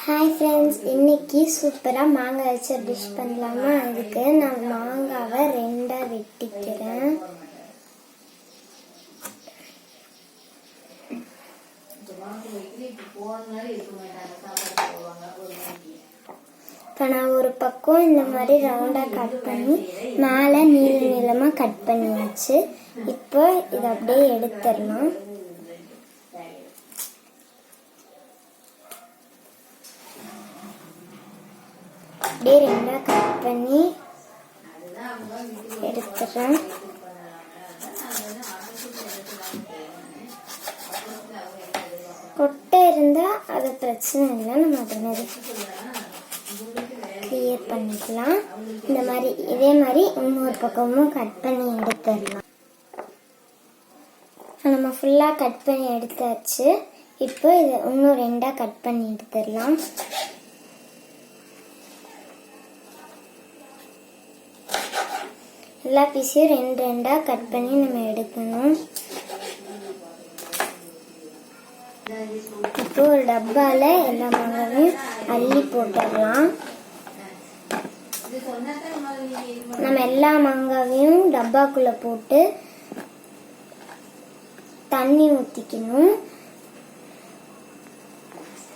Hi friends, இன்னைக்கு சூப்பராக மாங்காய் வச்சு டிஷ் பண்ணலாமா? அதுக்கு நான் மாங்காவை ரெண்டாக வெட்டிக்கிறேன். இப்போ நான் ஒரு பக்கம் இந்த மாதிரி ரவுண்டாக கட் பண்ணி மேலே நீளமாக கட் பண்ணியாச்சு. இப்போ இதை அப்படியே எடுத்துடலாம். அப்படியே ரெண்டாக கட் பண்ணி எடுத்துடுறேன். கொட்டை இருந்தால் அது பிரச்சனை இல்லை, நம்ம அது மாதிரி கிளியர் பண்ணிக்கலாம். இந்த மாதிரி இதே மாதிரி இன்னொரு பக்கமும் கட் பண்ணி எடுத்துடலாம். நம்ம ஃபுல்லாக கட் பண்ணி எடுத்தாச்சு. இப்போ இதை இன்னும் ரெண்டாக கட் பண்ணி எடுத்துடலாம். எல்லா பீஸையும் ரெண்டு ரெண்டாக கட் பண்ணி நம்ம எடுக்கணும். இப்போ ஒரு டப்பால எல்லா மாங்காயும் அள்ளி போட்டுடலாம். நம்ம எல்லா மாங்காவையும் டப்பாக்குள்ள போட்டு தண்ணி ஊற்றிக்கணும்.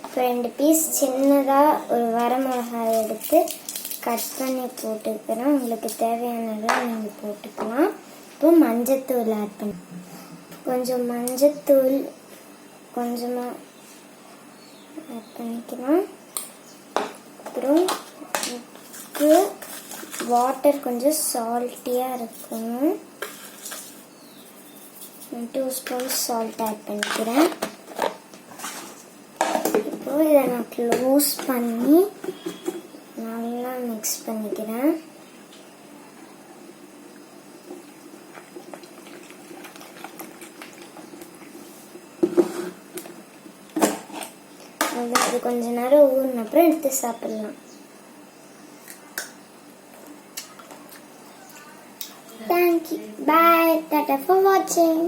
இப்போ 2 பீஸ் சின்னதாக ஒரு வரமிளகாய் எடுத்து கட் பண்ணி போட்டுக்கிறேன். உங்களுக்கு தேவையானதெல்லாம் நீங்கள் போட்டுக்கலாம். இப்போ மஞ்சத்தூள் ஆட் பண்ணி கொஞ்சம் மஞ்சத்தூள் கொஞ்சமாக ஆட் பண்ணிக்கலாம். அப்புறம் உப்பு, வாட்டர் கொஞ்சம் சால்ட்டியாக இருக்கணும். 2 ஸ்பூன் சால்ட் ஆட் பண்ணிக்கிறேன். இப்போ இதை நான் க்ளோஸ் பண்ணி நல்லா மிக்ஸ் பண்ணிக்கிறேன். அது கொஞ்ச நேரம் ஊறின அப்புறம் எடுத்து சாப்பிடலாம். Thank you. Bye. Tata for watching.